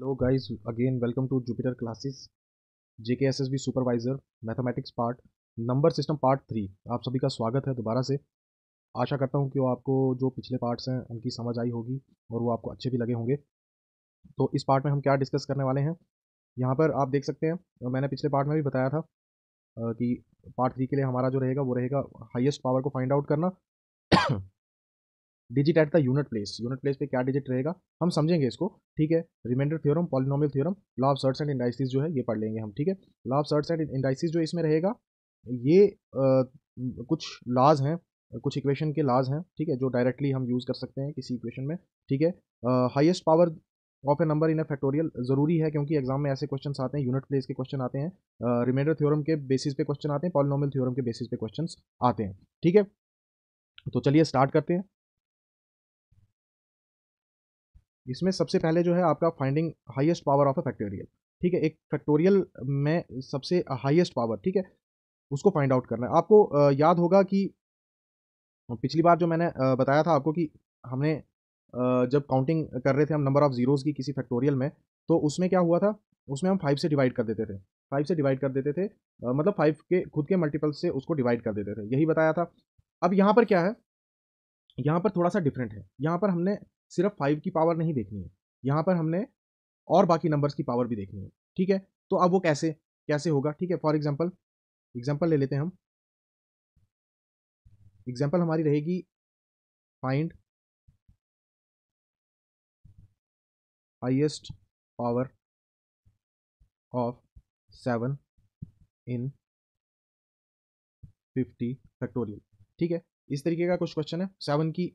Hello guys, again welcome to Jupiter classes JKSSB supervisor mathematics part number system part 3। आप सभी का स्वागत है दोबारा से। आशा करता हूं कि वो आपको जो पिछले पार्ट्स हैं उनकी समझ आई होगी और वो आपको अच्छे भी लगे होंगे। तो इस पार्ट में हम क्या डिस्कस करने वाले हैं, यहाँ पर आप देख सकते हैं। मैंने पिछले पार्ट में भी बताया था कि पार्ट 3 के लिए हमारा जो रहेगा वो रहेगा हाईएस्ट पावर को फाइंड आउट करना। Digit at the unit place पे क्या डिजिट रहेगा हम समझेंगे इसको, ठीक है। Remainder theorem, polynomial theorem, law of surds and indices जो है ये पढ़ लेंगे हम, ठीक है। Law of surds and indices जो इसमें रहेगा ये कुछ लॉज हैं, कुछ इक्वेशन के लॉज हैं, ठीक है, जो डायरेक्टली हम यूज़ कर सकते हैं किसी इक्वेशन में, ठीक है। Highest power of a number in A factorial ज़रूरी है क्योंकि एग्जाम में ऐसे क्वेश्चन आते हैं, यूनिट प्लेस के क्वेश्चन आते हैं, रिमाइंडर थ्योरम के बेसिस पे क्वेश्चन आते हैं, पॉलिनोमियल थ्योरम के बेसिस पे क्वेश्चन आते हैं, ठीक है। तो चलिए स्टार्ट करते हैं। इसमें सबसे पहले जो है आपका finding highest power of a factorial, ठीक है। एक फैक्टोरियल में सबसे हाईएस्ट पावर, ठीक है, उसको फाइंड आउट करना है आपको। याद होगा कि पिछली बार जो मैंने बताया था आपको कि हमने जब काउंटिंग कर रहे थे हम नंबर ऑफ जीरोज़ की किसी फैक्टोरियल में, तो उसमें क्या हुआ था, उसमें हम 5 से डिवाइड कर देते थे, 5 से डिवाइड कर देते थे, मतलब 5 के खुद के मल्टीपल से उसको डिवाइड कर देते थे, यही बताया था। अब यहाँ पर क्या है, यहाँ पर थोड़ा सा डिफरेंट है। यहाँ पर हमने सिर्फ 5 की पावर नहीं देखनी है, यहाँ पर हमने और बाकी नंबर्स की पावर भी देखनी है, ठीक है। तो अब वो कैसे कैसे होगा, ठीक है। फॉर एग्जांपल एग्जांपल ले लेते हैं हम। एग्जांपल हमारी रहेगी find highest power of 7 in 50 factorial, ठीक है। इस तरीके का कुछ क्वेश्चन है, 7 की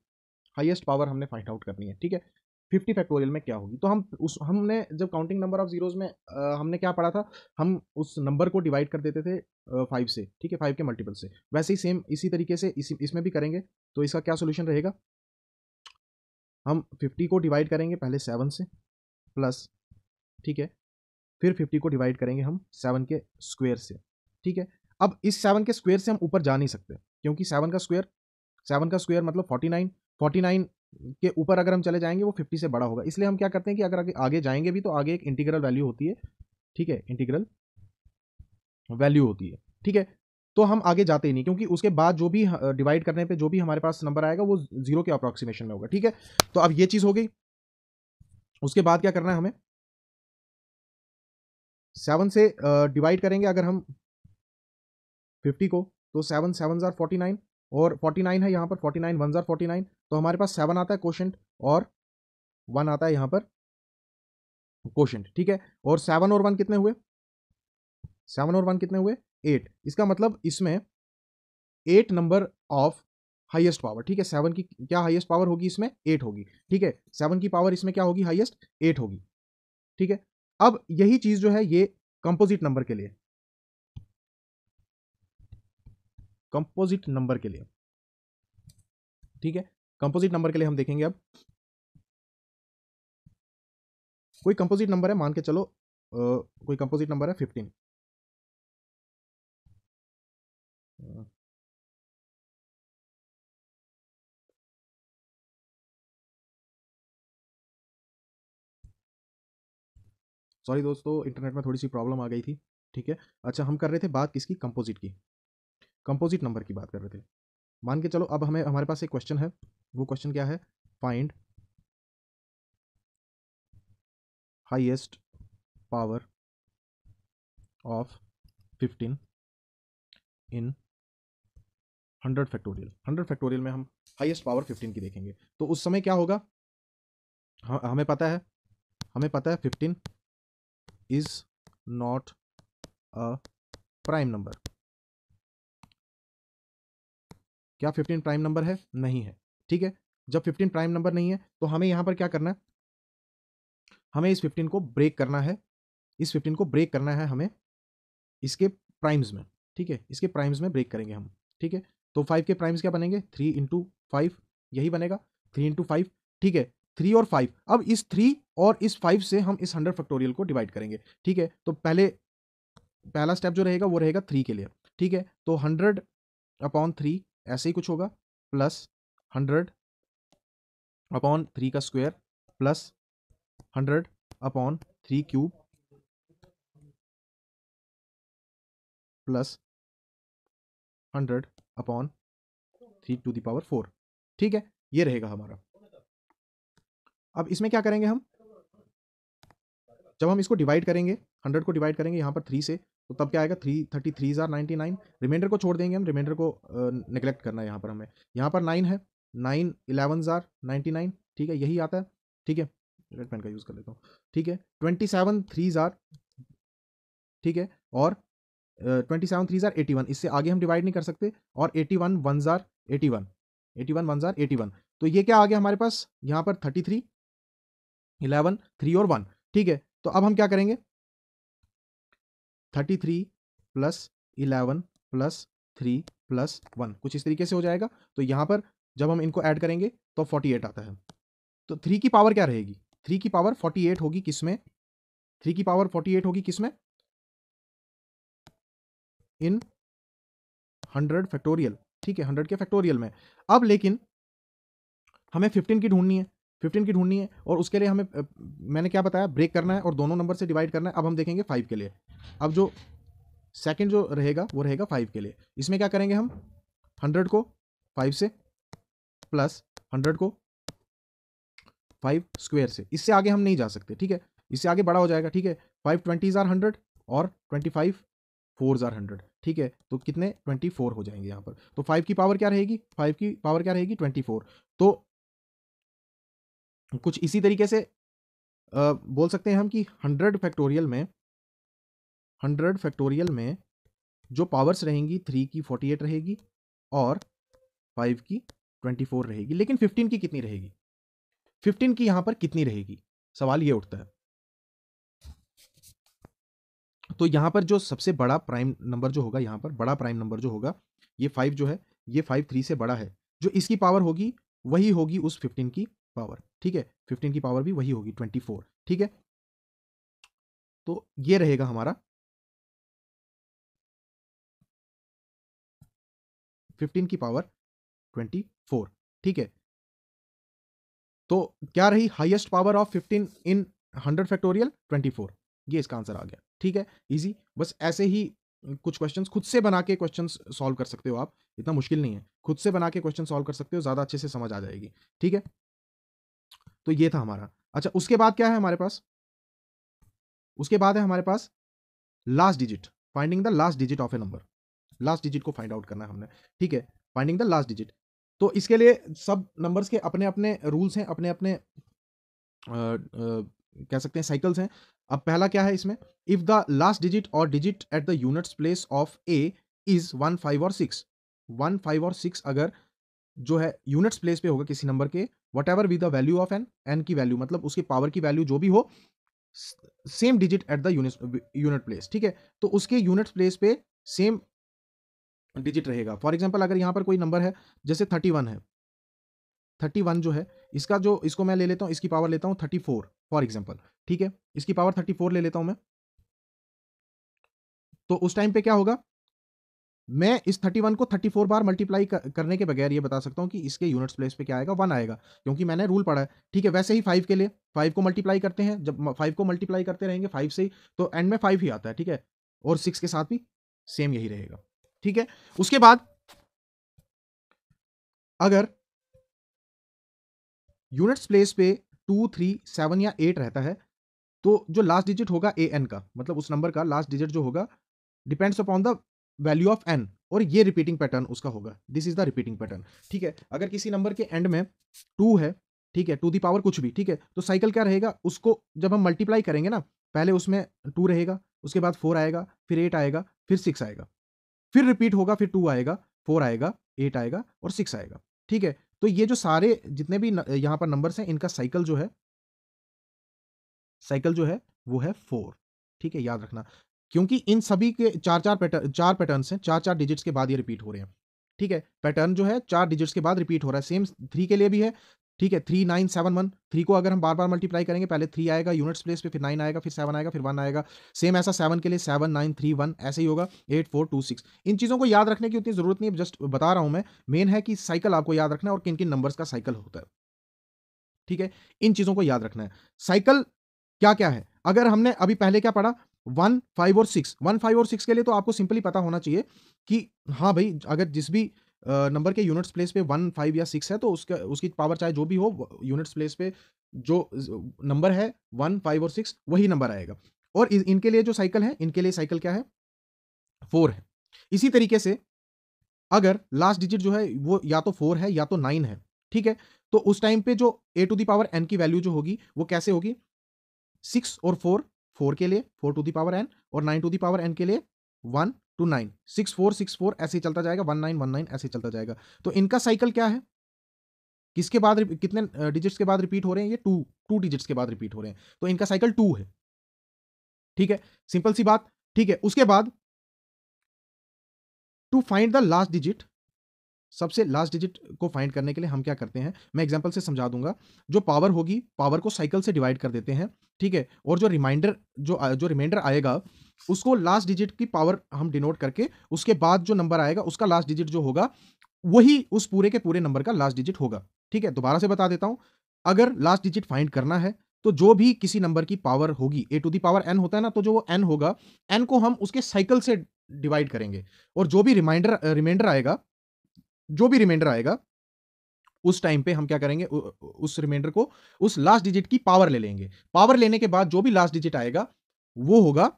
हाईएस्ट पावर हमने फाइंड आउट करनी है, ठीक है। 50 फैक्टोरियल में क्या होगी, तो हमने जब काउंटिंग नंबर ऑफ जीरोज में हमने क्या पढ़ा था, हम उस नंबर को डिवाइड कर देते थे 5 से, ठीक है, 5 के मल्टीपल से। वैसे ही सेम इसी तरीके से इसमें भी करेंगे। तो इसका क्या सोल्यूशन रहेगा, हम 50 को डिवाइड करेंगे पहले 7 से प्लस, ठीक है, फिर 50 को डिवाइड करेंगे हम 7 के स्क्वायर से, ठीक है। अब इस 7 के स्क्वायर से हम ऊपर जा नहीं सकते क्योंकि 7 का स्क्वायर मतलब 49, 49 के ऊपर अगर हम चले जाएंगे वो 50 से बड़ा होगा। इसलिए हम क्या करते हैं कि अगर आगे जाएंगे भी तो आगे एक इंटीग्रल वैल्यू होती है, ठीक है, इंटीग्रल वैल्यू होती है, ठीक है। तो हम आगे जाते ही नहीं क्योंकि उसके बाद जो भी डिवाइड करने पे जो भी हमारे पास नंबर आएगा वो जीरो के अप्रोक्सीमेशन में होगा, ठीक है। तो अब ये चीज हो गई। उसके बाद क्या करना है हमें, 7 से डिवाइड करेंगे अगर हम 50 को, तो 7 7 जार 49 और 49 है यहाँ पर, 49 1 जार 49, तो हमारे पास 7 आता है क्वोशंट और 1 आता है यहाँ पर क्वोशंट, ठीक है। और 7 और 1 कितने हुए, 7 और 1 कितने हुए 8। इसका मतलब इसमें 8 नंबर ऑफ हाईएस्ट पावर, ठीक है। 7 की क्या हाईएस्ट पावर होगी इसमें 8 होगी, ठीक है। 7 की पावर इसमें क्या होगी हाईएस्ट 8 होगी, ठीक है। अब यही चीज जो है ये कंपोजिट नंबर के लिए, कंपोजिट नंबर के लिए, ठीक है। कंपोजिट नंबर के लिए हम देखेंगे अब। कोई कंपोजिट नंबर है, मान के चलो कोई कंपोजिट नंबर है 15, सॉरी दोस्तों, इंटरनेट में थोड़ी सी प्रॉब्लम आ गई थी, ठीक है। अच्छा, हम कर रहे थे बात किसकी, कंपोजिट की, कंपोजिट नंबर की बात कर रहे थे। मान के चलो अब हमें हमारे पास एक क्वेश्चन है, वो क्वेश्चन क्या है, find highest power of 15 in 100 factorial. 100 factorial में हम हाईएस्ट पावर 15 की देखेंगे। तो उस समय क्या होगा, हमें पता है, 15 is not a prime number. क्या 15 प्राइम नंबर है, नहीं है, ठीक है। जब 15 प्राइम नंबर नहीं है तो हमें यहां पर क्या करना है, हमें इस 15 को ब्रेक करना है, इस 15 को ब्रेक करना है हमें इसके प्राइम्स में, ठीक है। इसके प्राइम्स में ब्रेक करेंगे हम, ठीक है। तो 5 के प्राइम्स क्या बनेंगे, 3 इंटू 5, यही बनेगा 3 इंटू 5, ठीक है। 3 और 5, अब इस 3 और इस 5 से हम इस 100 फैक्टोरियल को डिवाइड करेंगे, ठीक है। तो पहला स्टेप जो रहेगा वो रहेगा 3 के लिए, ठीक है। तो 100 अपॉन 3 ऐसे ही कुछ होगा, प्लस 100 अपॉन 3 का square plus 100 upon 3 cube plus 100 upon 3 to the power 4। ठीक है, ये रहेगा हमारा। अब इसमें क्या करेंगे हम, जब हम इसको डिवाइड करेंगे, 100 को डिवाइड करेंगे यहाँ पर 3 से, तो तब क्या आएगा, 333 आर 99। रिमाइंडर को छोड़ देंगे हम, रिमाइंडर को नेग्लेक्ट करना है यहाँ पर हमें। यहाँ पर 9 है, 9 11 आर 99। ठीक है, यही आता है। ठीक है, रेड पेन का यूज़ कर लेता हूँ। ठीक है, 27 3 आर, ठीक है, और 27 3 आर 81। इससे आगे हम डिवाइड नहीं कर सकते। और 81 1 आर 81, 81 1 आर 81। तो ये क्या आ गया हमारे पास यहाँ पर, 33 11 3 और 1। ठीक है, तो अब हम क्या करेंगे, 33 प्लस 11 प्लस 3 प्लस 1, कुछ इस तरीके से हो जाएगा। तो यहाँ पर जब हम इनको ऐड करेंगे तो 48 आता है। तो 3 की पावर क्या रहेगी, 3 की पावर 48 होगी किसमें, 3 की पावर 48 होगी किसमें, इन 100 फैक्टोरियल। ठीक है, 100 के फैक्टोरियल में। अब लेकिन हमें 15 की ढूंढनी है, 15 की ढूंढनी है, और उसके लिए हमें मैंने क्या बताया, ब्रेक करना है और दोनों नंबर से डिवाइड करना है। अब हम देखेंगे 5 के लिए। अब जो सेकंड जो रहेगा वो रहेगा 5 के लिए। इसमें क्या करेंगे हम, 100 को 5 से प्लस 100 को 5 स्क्वायर से। इससे आगे हम नहीं जा सकते। ठीक है, इससे आगे बड़ा हो जाएगा। ठीक है, 5 20 आर 100 और 25 4 आर 100। ठीक है, तो कितने 24 हो जाएंगे यहाँ पर। तो 5 की पावर क्या रहेगी, 5 की पावर क्या रहेगी 24। तो कुछ इसी तरीके से बोल सकते हैं हम कि 100 फैक्टोरियल में, 100 फैक्टोरियल में जो पावर्स रहेंगी, 3 की 48 रहेगी और 5 की 24 रहेगी। लेकिन 15 की कितनी रहेगी, 15 की यहां पर कितनी रहेगी, सवाल ये उठता है। तो यहां पर जो सबसे बड़ा प्राइम नंबर जो होगा, यहां पर बड़ा प्राइम नंबर जो होगा, ये 5 जो है, ये 5 3 से बड़ा है। जो इसकी पावर होगी वही होगी उस 15 की पावर। ठीक है, 15 की पावर भी वही होगी 24। ठीक है, तो ये रहेगा हमारा 15 की पावर 24। ठीक है, तो क्या रही highest power of 15 in 100 factorial, 24। ये इसका आंसर आ गया। ठीक है, इजी। बस ऐसे ही कुछ क्वेश्चंस खुद से बना के क्वेश्चंस सॉल्व कर सकते हो आप, इतना मुश्किल नहीं है। खुद से बना के क्वेश्चन सॉल्व कर सकते हो, ज्यादा अच्छे से समझ आ जाएगी। ठीक है, तो ये था हमारा। अच्छा, उसके बाद क्या है हमारे पास, उसके बाद है हमारे पास last digit, finding the last digit of a number. Last digit को फाइंड आउट करना है हमने। ठीक है, फाइंडिंग द लास्ट डिजिट। तो इसके लिए सब नंबर्स के अपने अपने रूल्स हैं, अपने अपने कह सकते हैं साइकिल्स हैं। अब पहला क्या है इसमें, इफ द लास्ट डिजिट और digit at the units place of A is 1 5 और 6, 1 5 और 6 अगर जो है यूनिट्स प्लेस पे होगा किसी नंबर के, whatever be the value of N, N की वैल्यू मतलब उसकी पावर की वैल्यू जो भी हो, same digit at the unit place. ठीक है, तो उसके यूनिट प्लेस पे सेम डिजिट रहेगा। फॉर एग्जाम्पल अगर यहाँ पर कोई नंबर है, जैसे 31 है, 31 जो है, इसका जो, इसको मैं ले लेता हूँ, इसकी पावर लेता हूँ 34 फॉर एग्जाम्पल। ठीक है, इसकी पावर 34 ले लेता हूँ मैं। तो उस टाइम पे क्या होगा, मैं इस 31 को 34 बार मल्टीप्लाई करने के बगैर ये बता सकता हूँ कि इसके यूनिट्स प्लेस पे क्या आएगा, 1 आएगा, क्योंकि मैंने रूल पढ़ा है। ठीक है, वैसे ही 5 के लिए 5 को मल्टीप्लाई करते हैं, जब 5 को मल्टीप्लाई करते रहेंगे 5 से ही, तो एंड में 5 ही आता है। ठीक है, और 6 के साथ भी सेम यही रहेगा। ठीक है, उसके बाद अगर यूनिट्स प्लेस पे 2 3 7 या 8 रहता है, तो जो लास्ट डिजिट होगा ए एन का, मतलब उस नंबर का लास्ट डिजिट जो होगा, depends upon the value of N, और ये रिपीटिंग पैटर्न उसका होगा। This is the repeating pattern. ठीक है, अगर किसी नंबर के एंड में 2 है, ठीक है, टू दी पावर कुछ भी, ठीक है, तो साइकिल क्या रहेगा, उसको जब हम मल्टीप्लाई करेंगे ना, पहले उसमें 2 रहेगा, उसके बाद 4 आएगा, फिर 8 आएगा, फिर 6 आएगा, फिर रिपीट होगा, फिर 2 आएगा, 4 आएगा, 8 आएगा और 6 आएगा। ठीक है, तो ये जो सारे जितने भी यहां पर नंबर्स हैं, इनका साइकिल जो है, साइकिल जो है वो है 4। ठीक है, याद रखना, क्योंकि इन सभी के चार पैटर्न्स हैं, 4 डिजिट्स के बाद ये रिपीट हो रहे हैं। ठीक है, पैटर्न जो है 4 डिजिट्स के बाद रिपीट हो रहा है। सेम 3 के लिए भी है। ठीक है, 3 9 7 1, 3 को अगर हम बार बार मल्टीप्लाई करेंगे, पहले 3 आएगा यूनिट्स प्लेस पे, फिर 9 आएगा, फिर 7 आएगा, फिर 1 आएगा। सेम ऐसा 7 के लिए 7 9 3 1 ऐसे ही होगा, 8 4 2 6। इन चीज़ों को याद रखने की उतनी जरूरत नहीं है, जस्ट बता रहा हूं मैं। मेन है कि साइकिल आपको याद रखना है और किन किन नंबर्स का साइकिल होता है। ठीक है, इन चीज़ों को याद रखना है। साइकिल क्या क्या है, अगर हमने अभी पहले क्या पढ़ा, 1, 5 और 6, 1, 5 और 6 के लिए तो आपको सिंपली पता होना चाहिए कि हाँ भाई, अगर जिस भी नंबर के यूनिट्स प्लेस पे 1, 5 या 6 है तो उसका उसकी पावर चाहे जो भी हो, यूनिट्स प्लेस पे जो नंबर है 1, 5 और 6 वही नंबर आएगा। और इनके लिए जो साइकिल है, इनके लिए साइकिल क्या है, 4 है। इसी तरीके से अगर लास्ट डिजिट जो है वो या तो 4 है या तो 9 है, ठीक है, तो उस टाइम पे जो a to the power n की वैल्यू जो होगी वो कैसे होगी, 6 और 4, 4 के लिए 4 टू द पावर n, और 9 टू द पावर n के लिए 1 टू 9, 6 4 6 4 ऐसे ही चलता जाएगा, 1 9 1 9 ऐसे ही चलता जाएगा। तो इनका साइकिल क्या है, किसके बाद कितने डिजिट्स के बाद रिपीट हो रहे हैं, ये 2 डिजिट्स के बाद रिपीट हो रहे हैं, तो इनका साइकिल 2 है। ठीक है, सिंपल सी बात। ठीक है, उसके बाद to find the last digit, सबसे लास्ट डिजिट को फाइंड करने के लिए हम क्या करते हैं, मैं एग्जांपल से समझा दूंगा। जो पावर होगी, पावर को साइकिल से डिवाइड कर देते हैं, ठीक है, और जो रिमाइंडर जो रिमाइंडर आएगा उसको लास्ट डिजिट की पावर हम डिनोट करके उसके बाद जो नंबर आएगा उसका लास्ट डिजिट जो होगा वही उस पूरे के पूरे नंबर का लास्ट डिजिट होगा। ठीक है, दोबारा से बता देता हूं, अगर लास्ट डिजिट फाइंड करना है तो जो भी किसी नंबर की पावर होगी, ए टू दी पावर एन होता है ना, तो जो वो एन होगा, एन को हम उसके साइकिल से डिवाइड करेंगे, और जो भी रिमाइंडर आएगा, जो भी रिमाइंडर आएगा उस टाइम पे हम क्या करेंगे, उस रिमाइंडर को उस लास्ट डिजिट की पावर ले लेंगे। पावर लेने के बाद जो भी लास्ट डिजिट आएगा वो होगा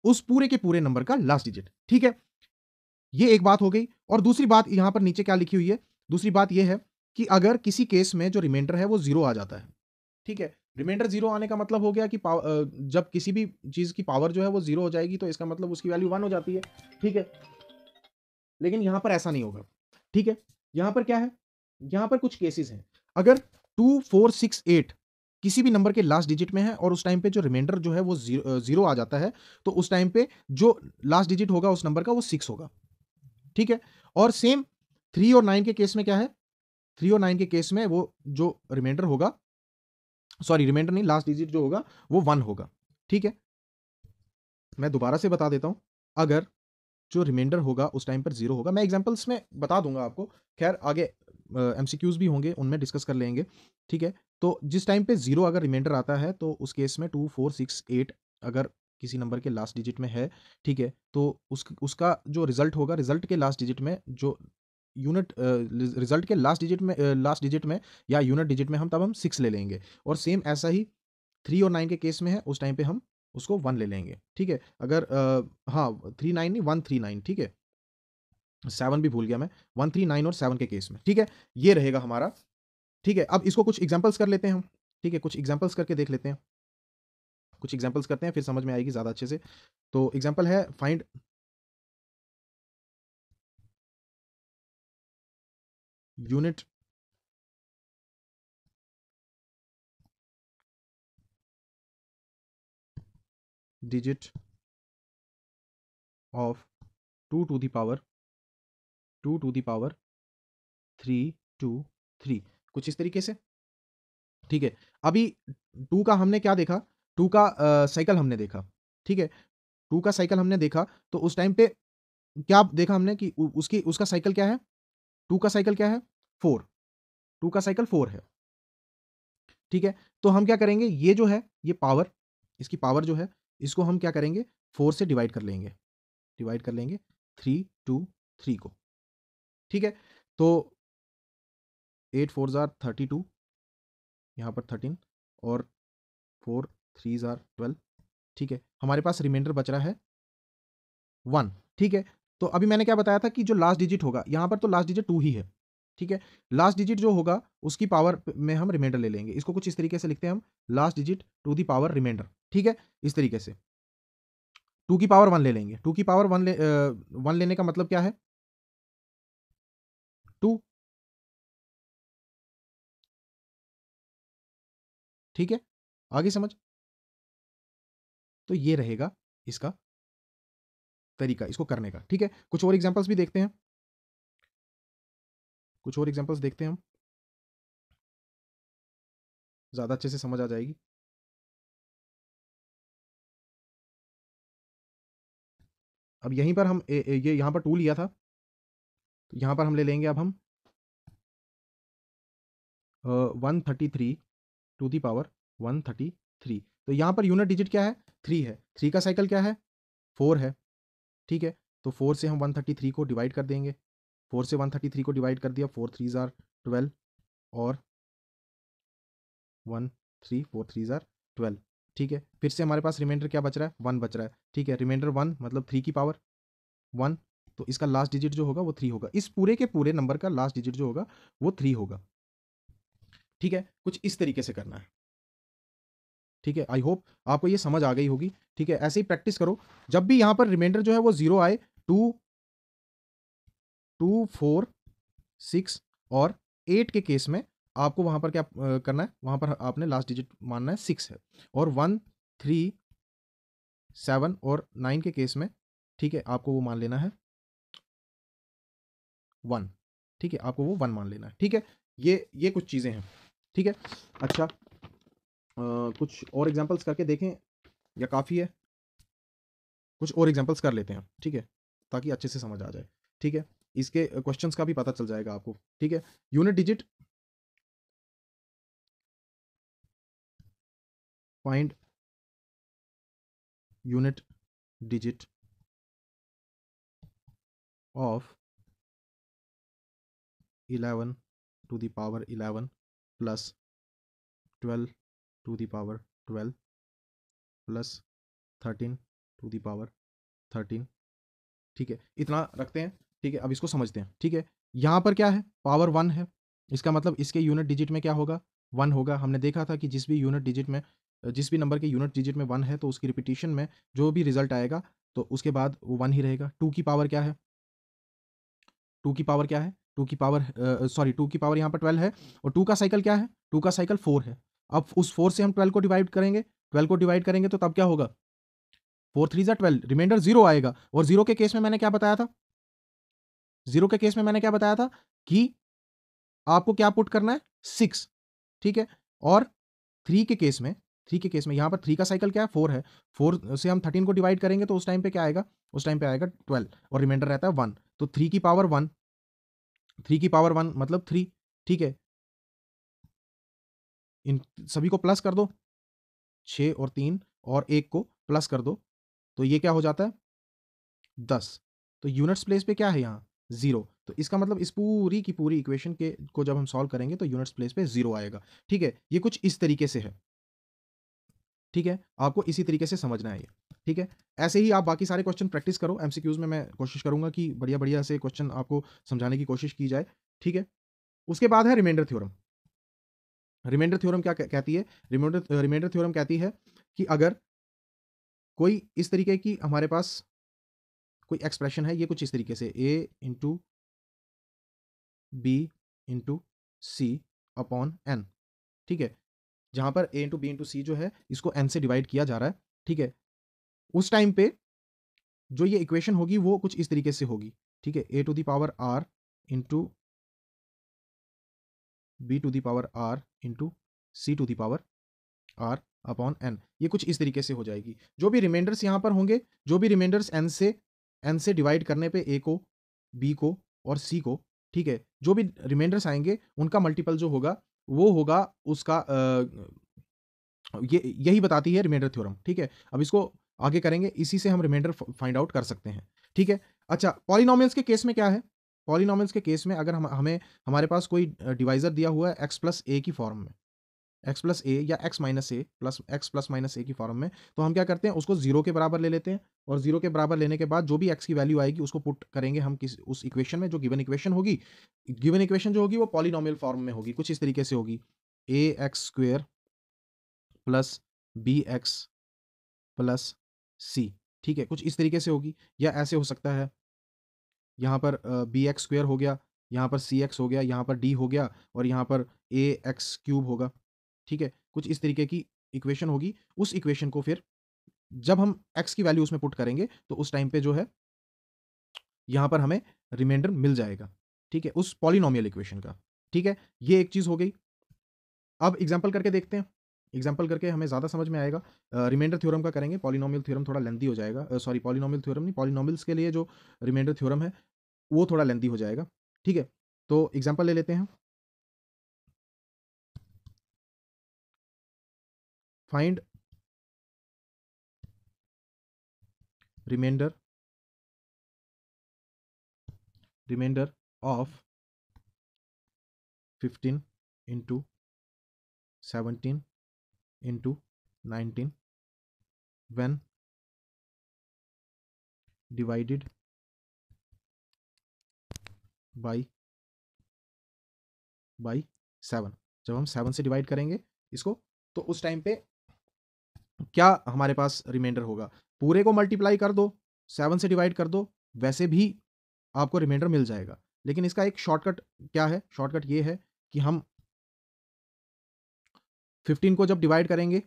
उस पूरे के पूरे नंबर का लास्ट डिजिट। ठीक है, ये एक बात हो गई। और दूसरी बात यहां पर नीचे क्या लिखी हुई है, दूसरी बात यह है कि अगर किसी केस में जो रिमाइंडर है वो जीरो आ जाता है, ठीक है, रिमाइंडर जीरो आने का मतलब हो गया कि जब किसी भी चीज की पावर जो है वो जीरो हो जाएगी तो इसका मतलब उसकी वैल्यू 1 हो जाती है। ठीक है, लेकिन यहां पर ऐसा नहीं होगा। ठीक है, यहां पर क्या है, यहां पर कुछ केसेस हैं। अगर 2 4 6 8 किसी भी नंबर के लास्ट डिजिट में है और उस टाइम पे जो रिमाइंडर जो है वो जीरो आ जाता है, तो उस टाइम पे जो लास्ट डिजिट होगा उस नंबर का वो 6 होगा। ठीक है, और सेम 3 और 9 के केस में क्या है, 3 और 9 के केस में वो जो रिमाइंडर होगा, सॉरी रिमाइंडर नहीं, लास्ट डिजिट जो होगा वो 1 होगा। ठीक है, मैं दोबारा से बता देता हूं, अगर जो रिमाइंडर होगा उस टाइम पर जीरो होगा, मैं एग्जांपल्स में बता दूंगा आपको, खैर आगे एमसीक्यूज भी होंगे उनमें डिस्कस कर लेंगे। ठीक है, तो जिस टाइम पे जीरो अगर रिमाइंडर आता है तो उस केस में 2 4 6 8 अगर किसी नंबर के लास्ट डिजिट में है, ठीक है, तो उसका जो रिजल्ट होगा, रिजल्ट के लास्ट डिजिट में जो यूनिट, रिजल्ट के लास्ट डिजिट में या यूनिट डिजिट में हम तब हम 6 ले लेंगे। और सेम ऐसा ही 3 और 9 के केस में है, उस टाइम पे हम उसको 1 ले लेंगे। ठीक है, अगर हाँ 3 9 नहीं 1 3 9, ठीक है, 7 भी भूल गया मैं, 1 3 9 और 7 के केस में। ठीक है, ये रहेगा हमारा। ठीक है, अब इसको कुछ एग्जांपल्स कर लेते हैं हम। ठीक है, कुछ एग्जांपल्स करके देख लेते हैं, कुछ एग्जांपल्स करते हैं फिर समझ में आएगी ज़्यादा अच्छे से। तो एग्जांपल है, find unit digit of 2 to the power 2 to the power 3 2 3, कुछ इस तरीके से। ठीक है, अभी 2 का हमने क्या देखा, 2 का साइकिल हमने देखा। ठीक है, 2 का साइकिल हमने देखा, तो उस टाइम पे क्या देखा हमने कि उसकी उसका साइकिल क्या है, 2 का साइकिल क्या है, 4, 2 का साइकिल 4 है। ठीक है, तो हम क्या करेंगे, ये जो है ये पावर, इसकी पावर जो है इसको हम क्या करेंगे, 4 से डिवाइड कर लेंगे 3 2 3 को। ठीक है, तो 8 4 जार 32, यहाँ पर 13, और 4 3 जार 12। ठीक है, हमारे पास रिमाइंडर बच रहा है 1। ठीक है, तो अभी मैंने क्या बताया था कि जो लास्ट डिजिट होगा, यहाँ पर तो लास्ट डिजिट 2 ही है। ठीक है, लास्ट डिजिट जो होगा उसकी पावर में हम रिमाइंडर ले लेंगे, इसको कुछ इस तरीके से लिखते हैं हम, last digit to the power remainder. ठीक है, इस तरीके से 2 की पावर 1 ले लेंगे, 2 की पावर 1 लेने का मतलब क्या है, 2। ठीक है, आगे समझ। तो ये रहेगा इसका तरीका इसको करने का। ठीक है, कुछ और एग्जांपल्स भी देखते हैं, कुछ और एग्जांपल्स देखते हैं हम, ज़्यादा अच्छे से समझ आ जाएगी। अब यहीं पर हम ये यहाँ पर 2 लिया था, तो यहाँ पर हम ले लेंगे अब हम 133 टू दी पावर 133। तो यहाँ पर यूनिट डिजिट क्या है, 3 है, 3 का साइकिल क्या है, 4 है, ठीक है। तो 4 से हम 133 को डिवाइड कर देंगे, 4 से 133 को डिवाइड कर दिया, 4 3 आर 12 और 1 3 4 3 आर 12, ठीक है। फिर से हमारे पास रिमाइंडर क्या बच रहा है, 1 बच रहा है, ठीक है। रिमाइंडर 1 मतलब 3 की पावर 1, तो इसका लास्ट डिजिट जो होगा वो 3 होगा, इस पूरे के पूरे नंबर का लास्ट डिजिट जो होगा वो 3 होगा, ठीक है। कुछ इस तरीके से करना है, ठीक है। आई होप आपको ये समझ आ गई होगी, ठीक है। ऐसे ही प्रैक्टिस करो, जब भी यहां पर रिमाइंडर जो है वो 0 आए, 2 2 4 6 और 8 के केस में आपको वहां पर क्या करना है, वहां पर आपने लास्ट डिजिट मानना है 6 है। और 1 3 7 और 9 के केस में, ठीक है, आपको वो मान लेना है 1, ठीक है, आपको वो 1 मान लेना है, ठीक है। ये कुछ चीजें हैं, ठीक है। अच्छा, कुछ और एग्जांपल्स करके देखें या काफ़ी है, कुछ और एग्जांपल्स कर लेते हैं, ठीक है, ताकि अच्छे से समझ आ जाए, ठीक है। इसके क्वेश्चंस का भी पता चल जाएगा आपको, ठीक है। Unit digit, find unit digit of 11 to the power 11 plus 12 to the power 12 plus 13 to the power 13, ठीक है। इतना रखते हैं, ठीक है। अब इसको समझते हैं, ठीक है। यहाँ पर क्या है, पावर 1 है, इसका मतलब इसके यूनिट डिजिट में क्या होगा, 1 होगा। हमने देखा था कि जिस भी यूनिट डिजिट में, जिस भी नंबर के यूनिट डिजिट में 1 है तो उसकी रिपीटिशन में जो भी रिजल्ट आएगा तो उसके बाद वो 1 ही रहेगा। 2 की पावर क्या है, 2 की पावर क्या है, 2 की पावर सॉरी 2 की पावर यहाँ पर 12 है, और 2 का साइकिल क्या है, 2 का साइकिल 4 है। अब उस 4 से हम 12 को डिवाइड करेंगे, 12 को डिवाइड करेंगे तो तब क्या होगा, 4 3 12, रिमाइंडर 0 आएगा। और 0 के केस में मैंने क्या बताया था, 0 के केस में मैंने क्या बताया था कि आपको क्या पुट करना है, 6, ठीक है। और 3 के केस में, 3 के केस में यहाँ पर 3 का साइकिल क्या है, 4 है, 4 से हम 13 को डिवाइड करेंगे तो उस टाइम पे क्या आएगा, उस टाइम पे आएगा 12 और रिमाइंडर रहता है 1। तो 3 की पावर 1, 3 की पावर 1 मतलब 3, ठीक है। इन सभी को प्लस कर दो, 6 और 3 और 1 को प्लस कर दो, तो ये क्या हो जाता है 10। तो यूनिट्स प्लेस पे क्या है यहाँ, 0। तो इसका मतलब इस पूरी की पूरी इक्वेशन के को जब हम सॉल्व करेंगे तो यूनिट्स प्लेस पे 0 आएगा, ठीक है। ये कुछ इस तरीके से है, ठीक है। आपको इसी तरीके से समझना है ये, ठीक है। ऐसे ही आप बाकी सारे क्वेश्चन प्रैक्टिस करो, एमसीक्यूज में मैं कोशिश करूंगा कि बढ़िया बढ़िया से क्वेश्चन आपको समझाने की कोशिश की जाए, ठीक है। उसके बाद है रिमाइंडर थ्योरम। रिमाइंडर थ्योरम क्या कहती है, रिमाइंडर थ्योरम कहती है कि अगर कोई इस तरीके की हमारे पास कोई एक्सप्रेशन है, ये कुछ इस तरीके से a into B into C upon N, ठीक है। जहां पर a into B into C जो है इसको n से डिवाइड किया जा रहा है, ठीक है। उस टाइम पे जो ये इक्वेशन होगी वो कुछ इस तरीके से होगी, ठीक है। a to the power r into B to the power r into C to the power r upon n, ये कुछ इस तरीके से हो जाएगी। जो भी रिमाइंडर्स यहाँ पर होंगे, जो भी रिमाइंडर्स n से डिवाइड करने पे a को, b को और c को, ठीक है, जो भी रिमाइंडर्स आएंगे उनका मल्टीपल जो होगा वो होगा उसका ये यही बताती है रिमाइंडर थ्योरम, ठीक है। अब इसको आगे करेंगे, इसी से हम रिमाइंडर फाइंड आउट कर सकते हैं, ठीक है। अच्छा, पॉलिनोमियल्स के केस में क्या है, पॉलिनोमियल्स के केस में अगर हमें हमारे पास कोई डिवाइजर दिया हुआ है x प्लस ए की फॉर्म में, x प्लस ए या x माइनस ए प्लस x प्लस माइनस ए की फॉर्म में, तो हम क्या करते हैं, उसको 0 के बराबर ले लेते हैं। और 0 के बराबर लेने के बाद जो भी x की वैल्यू आएगी उसको पुट करेंगे हम किस उस इक्वेशन में, जो गिवन इक्वेशन होगी। गिवन इक्वेशन जो होगी वो पॉलिनोमियल फॉर्म में होगी, कुछ इस तरीके से होगी, a x square plus b x plus c, ठीक है, कुछ इस तरीके से होगी। या ऐसे हो सकता है, यहाँ पर बी एक्स स्क्वेयर हो गया, यहाँ पर सी एक्स हो गया, यहाँ पर डी हो गया और यहाँ पर ए एक्स क्यूब होगा, ठीक है। कुछ इस तरीके की इक्वेशन होगी। उस इक्वेशन को फिर जब हम x की वैल्यू उसमें पुट करेंगे तो उस टाइम पे जो है यहाँ पर हमें रिमाइंडर मिल जाएगा, ठीक है, उस पॉलिनोमियल इक्वेशन का, ठीक है। ये एक चीज़ हो गई। अब एग्जाम्पल करके देखते हैं, एग्जाम्पल करके हमें ज़्यादा समझ में आएगा। रिमाइंडर थ्योरम का करेंगे, पॉलिनोमियल थ्योरम थोड़ा लेंदी हो जाएगा, सॉरी पॉलिनोमियल थ्योरम नहीं, पॉलिनोमियल्स के लिए जो रिमाइंडर थ्योरम है वो थोड़ा लेंदी हो जाएगा, ठीक है। तो एग्जाम्पल ले लेते हैं, find remainder of 15 into 17 into 19 when divided by 7। जब हम 7 से डिवाइड करेंगे इसको तो उस टाइम पे क्या हमारे पास रिमाइंडर होगा। पूरे को मल्टीप्लाई कर दो, 7 से डिवाइड कर दो, वैसे भी आपको रिमाइंडर मिल जाएगा। लेकिन इसका एक शॉर्टकट क्या है, शॉर्टकट ये है कि हम 15 को जब डिवाइड करेंगे,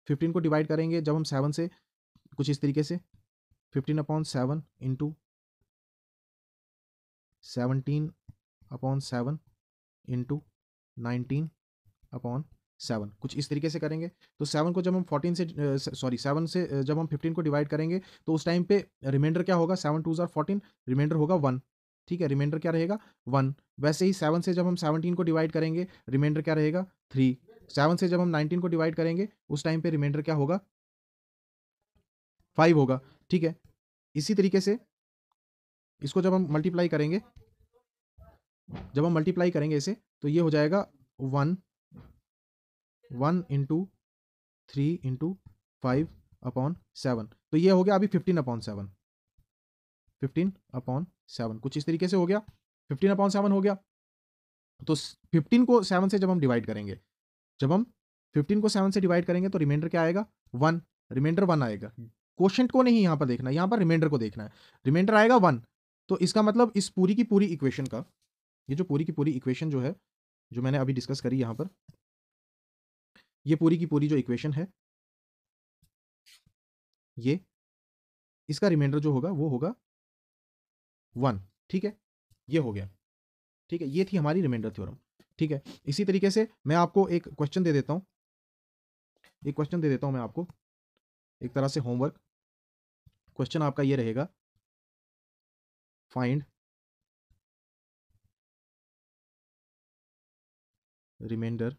15 को डिवाइड करेंगे जब हम 7 से, कुछ इस तरीके से 15/7 इंटू 17/7 इंटू 19/7, कुछ इस तरीके से करेंगे। तो 7 को जब हम 14 से सॉरी 7 से जब हम 15 को डिवाइड करेंगे तो उस टाइम पे रिमाइंडर क्या होगा, 7 2 ज़ार 14, रिमाइंडर होगा 1। ठीक है, रिमाइंडर क्या रहेगा 1। वैसे ही 7 से जब हम 17 को डिवाइड करेंगे रिमाइंडर क्या रहेगा 3। 7 से जब हम 19 को डिवाइड करेंगे उस टाइम पे रिमाइंडर क्या होगा 5 होगा। ठीक है, इसी तरीके से इसको जब हम मल्टीप्लाई करेंगे, जब हम मल्टीप्लाई करेंगे इसे तो ये हो जाएगा 1 इंटू 3 इंटू 5/7। तो ये हो गया अभी 15/7, 15/7 कुछ इस तरीके से हो गया, 15/7 हो गया। तो 15 को 7 से जब हम डिवाइड करेंगे, जब हम 15 को 7 से डिवाइड करेंगे तो रिमाइंडर क्या आएगा 1, रिमाइंडर 1 आएगा। क्वोशंट को नहीं यहाँ पर देखना है, यहाँ पर रिमाइंडर को देखना है। रिमाइंडर आएगा 1। तो इसका मतलब इस पूरी की पूरी इक्वेशन का, ये जो पूरी की पूरी इक्वेशन जो है, जो मैंने अभी डिस्कस करी यहाँ पर, ये पूरी की पूरी जो इक्वेशन है, ये इसका रिमाइंडर जो होगा वो होगा 1। ठीक है, ये हो गया। ठीक है, ये थी हमारी रिमाइंडर थ्योरम। ठीक है, इसी तरीके से मैं आपको एक क्वेश्चन दे देता हूं, एक क्वेश्चन दे देता हूं मैं आपको, एक तरह से होमवर्क। क्वेश्चन आपका ये रहेगा, find remainder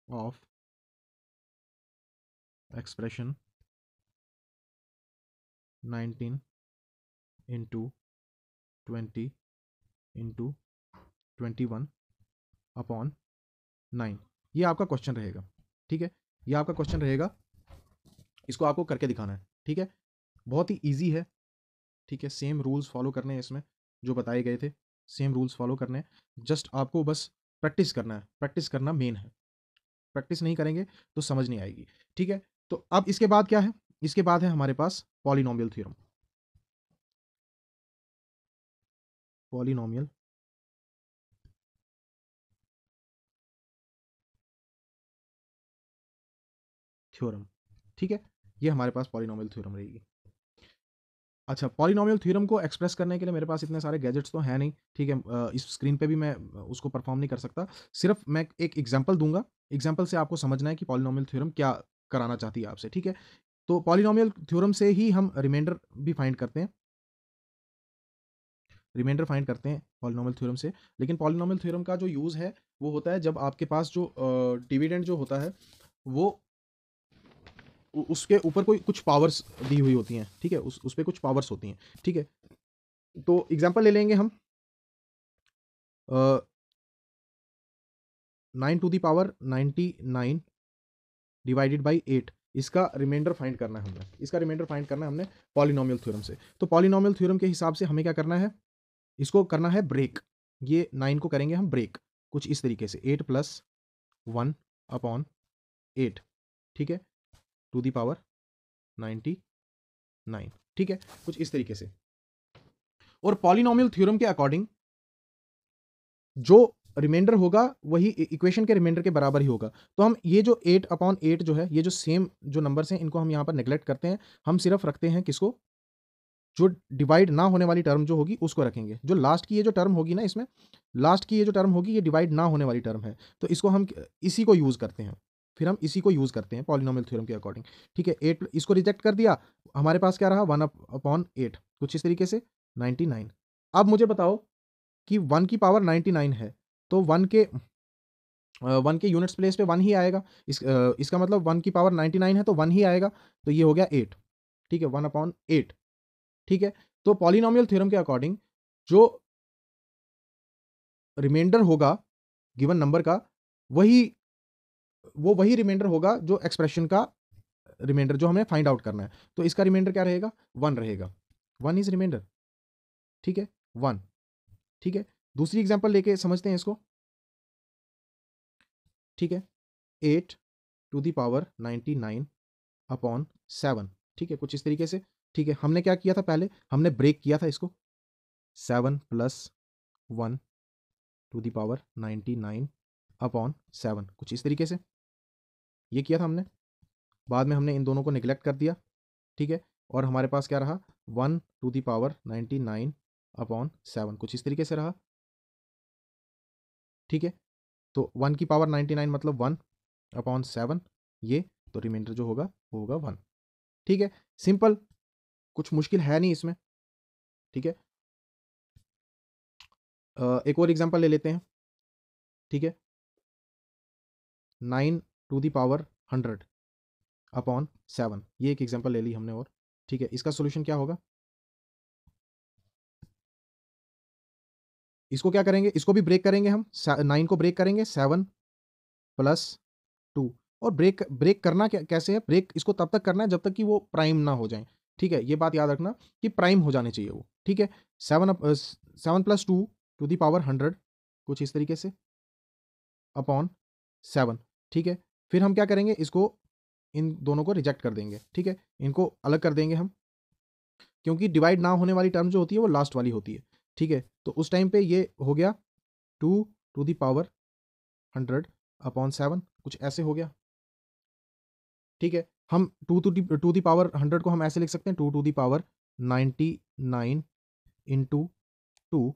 of expression 19 into 20 into 21/9। ये आपका क्वेश्चन रहेगा। ठीक है, ये आपका क्वेश्चन रहेगा, इसको आपको करके दिखाना है। ठीक है, बहुत ही ईजी है। ठीक है, सेम रूल्स फॉलो करने हैं इसमें जो बताए गए थे, सेम रूल्स फॉलो करने हैं। जस्ट आपको बस प्रैक्टिस करना है, प्रैक्टिस करना मेन है। प्रैक्टिस नहीं करेंगे तो समझ नहीं आएगी। ठीक है, तो अब इसके बाद क्या है, इसके बाद है हमारे पास पॉलिनोमियल थ्योरम। Polynomial theorem. ठीक है, ये हमारे पास पॉलिनोमियल थ्योरम रहेगी। अच्छा, पॉलिनोमियल थ्योरम को एक्सप्रेस करने के लिए मेरे पास इतने सारे गैजेट्स तो हैं नहीं। ठीक है, इस स्क्रीन पे भी मैं उसको परफॉर्म नहीं कर सकता। सिर्फ मैं एक एग्जांपल दूंगा, एग्जांपल से आपको समझना है कि पॉलिनोमियल थ्योरम क्या कराना चाहती है आपसे। ठीक है, तो पॉलिनोमियल थ्योरम से ही हम रिमाइंडर भी फाइंड करते हैं, रिमाइंडर फाइंड करते हैं पॉलिनोमियल थ्योरम से। लेकिन पॉलिनोमियल थ्योरम का जो यूज़ है वो होता है जब आपके पास जो डिविडेंड जो होता है वो उसके ऊपर कोई कुछ पावर्स दी हुई होती हैं। ठीक है, उस पर कुछ पावर्स होती हैं। ठीक है, तो एग्जांपल ले लेंगे हम 9 to the power 99 divided by 8। इसका रिमाइंडर फाइंड करना है हमने, इसका रिमाइंडर फाइंड करना है हमने पॉलिनोमियल थ्योरम से। तो पॉलिनोमियल थ्योरम के हिसाब से हमें क्या करना है, इसको करना है ब्रेक। ये 9 को करेंगे हम ब्रेक कुछ इस तरीके से, 8 + 1/8। ठीक है, टू द पावर 99। ठीक है, कुछ इस तरीके से। और पॉलिनोमियल थ्योरम के अकॉर्डिंग जो रिमाइंडर होगा वही इक्वेशन के रिमाइंडर के बराबर ही होगा। तो हम ये जो 8/8 जो है, ये जो सेम जो नंबर्स हैं इनको हम यहाँ पर नेग्लेक्ट करते हैं। हम सिर्फ रखते हैं किसको, जो डिवाइड ना होने वाली टर्म जो होगी उसको रखेंगे। जो लास्ट की ये जो टर्म होगी ना, इसमें लास्ट की ये जो टर्म होगी ये डिवाइड ना होने वाली टर्म है, तो इसको हम इसी को यूज़ करते हैं। फिर हम इसी को यूज़ करते हैं पॉलिनोमियल थ्योरम के अकॉर्डिंग। ठीक है, 8 इसको रिजेक्ट कर दिया, हमारे पास क्या रहा 1/8 कुछ इस तरीके से 99। अब मुझे बताओ कि 1 की पावर 99 है, तो 1 के 1 के यूनिट्स प्लेस पे 1 ही आएगा। इसका मतलब 1 की पावर 99 है तो 1 ही आएगा, तो ये हो गया 8। ठीक है, 1/8। ठीक है, तो पॉलिनोमियल थ्योरम के अकॉर्डिंग जो रिमाइंडर होगा गिवन नंबर का, वही वही रिमाइंडर होगा जो एक्सप्रेशन का रिमाइंडर जो हमें फाइंड आउट करना है। तो इसका रिमाइंडर क्या रहेगा? 1 रहेगा। 1 इज रिमाइंडर। ठीक है, 1। ठीक है, दूसरी एग्जांपल लेके समझते हैं इसको। ठीक है, 8 टू द पावर 99 अपॉन 7। ठीक है, कुछ इस तरीके से। ठीक है, हमने क्या किया था? पहले हमने ब्रेक किया था इसको, 7 plus 1 to the power 99 upon 7, कुछ इस तरीके से ये किया था हमने। बाद में हमने इन दोनों को निगलेक्ट कर दिया। ठीक है, और हमारे पास क्या रहा? 1 टू द पावर 99 अपॉन 7, कुछ इस तरीके से रहा। ठीक है, तो 1 की पावर 99 मतलब 1 अपॉन 7, ये तो रिमाइंडर जो होगा वो होगा 1। ठीक है, सिंपल, कुछ मुश्किल है नहीं इसमें। ठीक है, एक और एग्जांपल ले लेते हैं। ठीक है, 9 टू द पावर 100 अपॉन 7, ये एक एग्जांपल ले ली हमने। और ठीक है, इसका सॉल्यूशन क्या होगा? इसको क्या करेंगे? इसको भी ब्रेक करेंगे हम। 9 को ब्रेक करेंगे, 7 प्लस 2। और ब्रेक ब्रेक करना कैसे है? ब्रेक इसको तब तक करना है जब तक कि वो प्राइम ना हो जाए। ठीक है, ये बात याद रखना कि प्राइम हो जाने चाहिए वो। ठीक है, 7 प्लस 2 टू द पावर 100, कुछ इस तरीके से, अपॉन 7। ठीक है, फिर हम क्या करेंगे? इसको, इन दोनों को रिजेक्ट कर देंगे। ठीक है, इनको अलग कर देंगे हम, क्योंकि डिवाइड ना होने वाली टर्म जो होती है वो लास्ट वाली होती है। ठीक है, तो उस टाइम पे ये हो गया 2 टू द पावर 100 अपॉन 7, कुछ ऐसे हो गया। ठीक है, हम 2 टू दी पावर 100 को हम ऐसे लिख सकते हैं, 2 टू दी पावर 99 इंटू 2,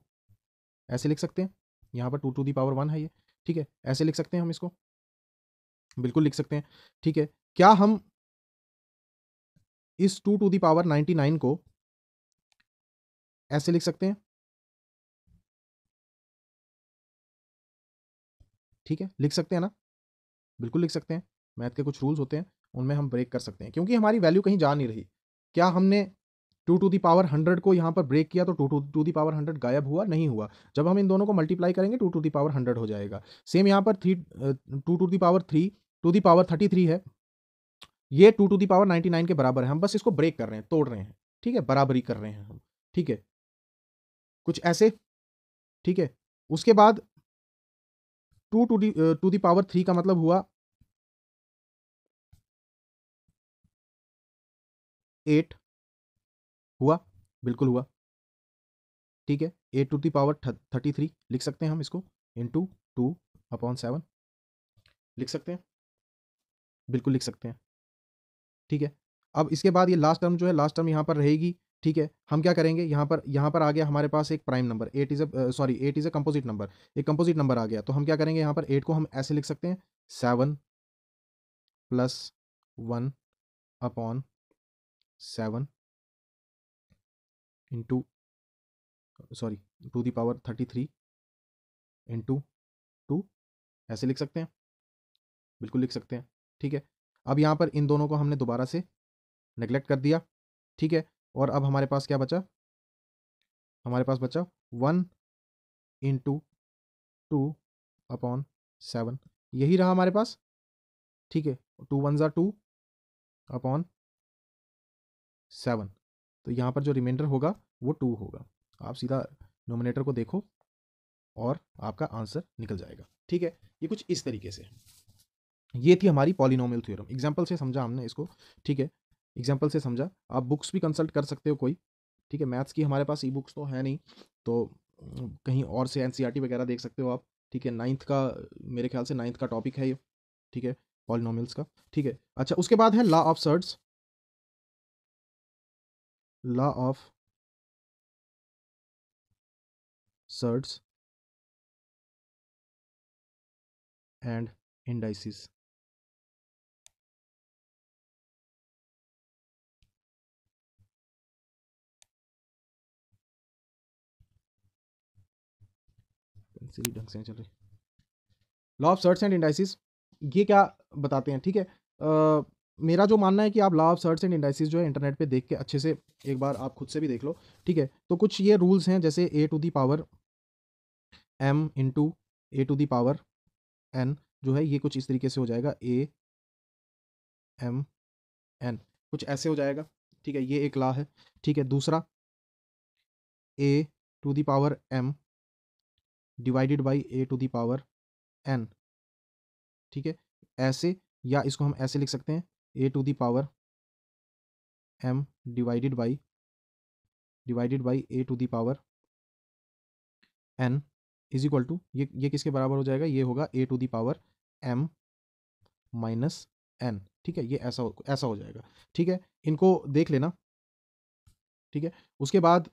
ऐसे लिख सकते हैं। यहाँ पर 2 टू दी पावर 1 है ये। ठीक है, ऐसे लिख सकते हैं हम इसको, बिल्कुल लिख सकते हैं। ठीक है, क्या हम इस 2 टू दी पावर 99 को ऐसे लिख सकते हैं? ठीक है, लिख सकते हैं ना? बिल्कुल लिख सकते हैं। मैथ के कुछ रूल्स होते हैं, उनमें हम ब्रेक कर सकते हैं, क्योंकि हमारी वैल्यू कहीं जा नहीं रही। क्या हमने 2 टू दी पावर 100 को यहाँ पर ब्रेक किया तो 2 टू दी पावर 100 गायब हुआ? नहीं हुआ। जब हम इन दोनों को मल्टीप्लाई करेंगे 2 टू दी पावर 100 हो जाएगा। सेम यहाँ पर 2 to the power 3 to the power 33 है, ये 2 टू दी पावर 99 के बराबर है। हम बस इसको ब्रेक कर रहे हैं, तोड़ रहे हैं। ठीक है, बराबरी कर रहे हैं हम। ठीक है, कुछ ऐसे। ठीक है, उसके बाद 2 टू दी पावर 3 का मतलब हुआ 8, हुआ? बिल्कुल हुआ। ठीक है, 8 टू दी पावर 33 लिख सकते हैं हम इसको, इंटू 2 अपॉन 7, लिख सकते हैं, बिल्कुल लिख सकते हैं। ठीक है, अब इसके बाद ये लास्ट टर्म जो है, लास्ट टर्म यहाँ पर रहेगी। ठीक है, हम क्या करेंगे? यहाँ पर आ गया हमारे पास एक prime number, 8 is a composite number, एक कंपोजिट नंबर आ गया। तो हम क्या करेंगे? यहाँ पर 8 को हम ऐसे लिख सकते हैं, 7 plus 1 upon 7 into, sorry, to the power 33 into 2, ऐसे लिख सकते हैं, बिल्कुल लिख सकते हैं। ठीक है, अब यहाँ पर इन दोनों को हमने दोबारा से नेग्लेक्ट कर दिया। ठीक है, और अब हमारे पास क्या बचा? हमारे पास बचा 1 इंटू 2 अपॉन 7, यही रहा हमारे पास। ठीक है, 2 वन ज़ा 2 अपॉन 7, तो यहाँ पर जो रिमाइंडर होगा वो 2 होगा। आप सीधा नोमिनेटर को देखो और आपका आंसर निकल जाएगा। ठीक है, ये कुछ इस तरीके से। ये थी हमारी पॉलिनोमियल थ्योरम, एग्जाम्पल से समझा हमने इसको। ठीक है, एग्जाम्पल से समझा। आप बुक्स भी कंसल्ट कर सकते हो कोई। ठीक है, मैथ्स की हमारे पास ई बुक्स तो है नहीं, तो कहीं और से एनसीईआरटी वगैरह देख सकते हो आप। ठीक है, 9th का, मेरे ख्याल से 9th का टॉपिक है ये। ठीक है, पॉलिनोमियल्स का। ठीक है, अच्छा, उसके बाद है law of surds. Law of surds and indices. Pencil ढंग से नहीं चल रही। Law of surds and indices ये क्या बताते हैं, ठीक है। मेरा जो मानना है कि आप law of surds and indices जो है इंटरनेट पे देख के अच्छे से एक बार आप खुद से भी देख लो, ठीक है। तो कुछ ये रूल्स हैं, जैसे a to the power m into a to the power n जो है ये कुछ इस तरीके से हो जाएगा, a m n कुछ ऐसे हो जाएगा, ठीक है। ये एक लॉ है, ठीक है। दूसरा a to the power m divided by a to the power n, ठीक है। ऐसे, या इसको हम ऐसे लिख सकते हैं, a to the power m divided by a to the power n is equal to, ये किसके बराबर हो जाएगा, ये होगा a to the power m minus n, ठीक है। ये ऐसा हो जाएगा, ठीक है। इनको देख लेना, ठीक है। उसके बाद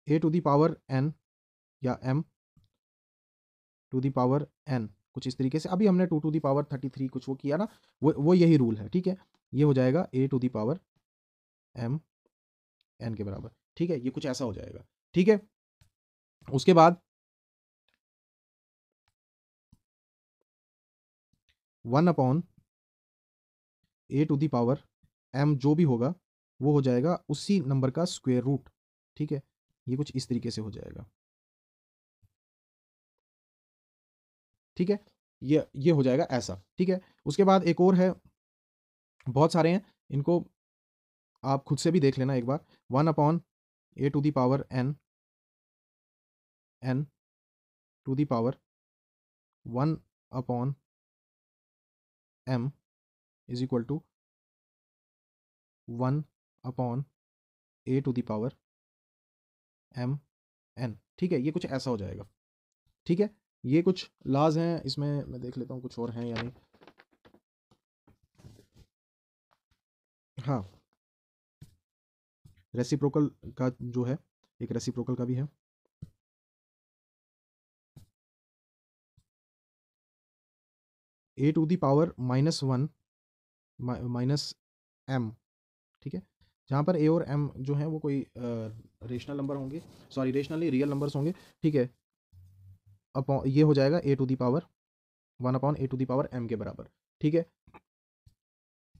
a to the power n या m to the power n कुछ इस तरीके से, अभी हमने 2 टू दी पावर 33 कुछ वो किया ना, वो यही रूल है, ठीक है। ये हो जाएगा a to the power m n के बराबर, ठीक है। ये कुछ ऐसा हो जाएगा, ठीक है। उसके बाद 1 upon a to the power m जो भी होगा वो हो जाएगा उसी नंबर का स्क्वायर रूट, ठीक है। ये कुछ इस तरीके से हो जाएगा, ठीक है। ये हो जाएगा ऐसा, ठीक है। उसके बाद एक और है, बहुत सारे हैं, इनको आप खुद से भी देख लेना एक बार। 1 upon a to the power n to the power 1 upon m is equal to 1 upon a to the power m n, ठीक है। ये कुछ ऐसा हो जाएगा, ठीक है। ये कुछ लॉज हैं, इसमें मैं देख लेता हूँ कुछ और हैं या नहीं। हाँ, रेसिप्रोकल का जो है, एक रेसिप्रोकल का भी है। a to the power -1 minus m, ठीक है। जहाँ पर a और m जो है वो कोई रेशनल नंबर होंगे, सॉरी रेशनल नहीं, रियल नंबर्स होंगे, ठीक है। अपॉन ये हो जाएगा a to the power 1 upon a to the power m के बराबर, ठीक है।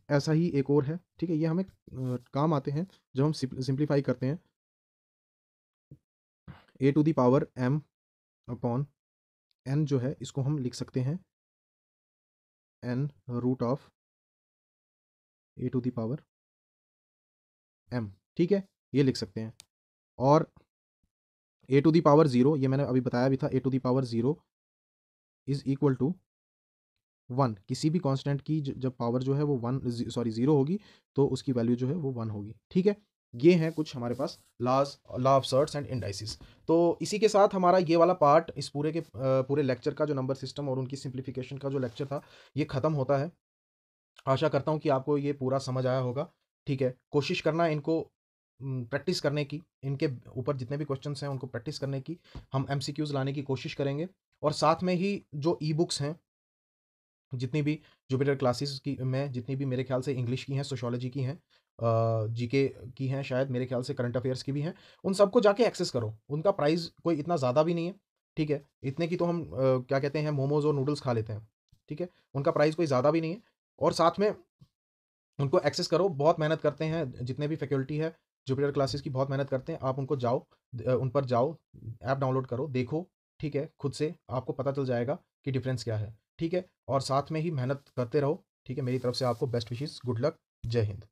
ऐसा ही एक और है, ठीक है। ये हमें काम आते हैं जब हम सिंप्लीफाई करते हैं। a to the power m upon n जो है इसको हम लिख सकते हैं n root of a to the power m, ठीक है। ये लिख सकते हैं। और a टू दी पावर 0, ये मैंने अभी बताया भी था, a to the power 0 is equal to 1। किसी भी कांस्टेंट की जब पावर जो है वो 0 होगी तो उसकी वैल्यू जो है वो 1 होगी, ठीक है। ये हैं कुछ हमारे पास laws, law of surds and indices. तो इसी के साथ हमारा ये वाला पार्ट, इस पूरे के पूरे लेक्चर का जो नंबर सिस्टम और उनकी सिंप्लीफिकेशन का जो लेक्चर था, ये खत्म होता है। आशा करता हूँ कि आपको ये पूरा समझ आया होगा, ठीक है। कोशिश करना इनको प्रैक्टिस करने की, इनके ऊपर जितने भी क्वेश्चंस हैं उनको प्रैक्टिस करने की, हम एमसीक्यूज लाने की कोशिश करेंगे। और साथ में ही जो ई बुक्स हैं, जितनी भी जुपिटर क्लासेस की में जितनी भी मेरे ख्याल से इंग्लिश की हैं, सोशियोलॉजी की हैं, जीके की हैं, शायद मेरे ख्याल से करंट अफेयर्स की भी हैं, उन सबको जाके एक्सेस करो। उनका प्राइस कोई इतना ज़्यादा भी नहीं है, ठीक है। इतने की तो हम क्या कहते हैं, मोमोज और नूडल्स खा लेते हैं, ठीक है। उनका प्राइस कोई ज़्यादा भी नहीं है। और साथ में उनको एक्सेस करो, बहुत मेहनत करते हैं जितने भी फैकल्टी है जुपिटर क्लासेस की, बहुत मेहनत करते हैं। आप उनको जाओ, उन पर जाओ, ऐप डाउनलोड करो, देखो, ठीक है। खुद से आपको पता चल जाएगा कि डिफरेंस क्या है, ठीक है। और साथ में ही मेहनत करते रहो, ठीक है। मेरी तरफ से आपको बेस्ट विशेस, गुड लक, जय हिंद।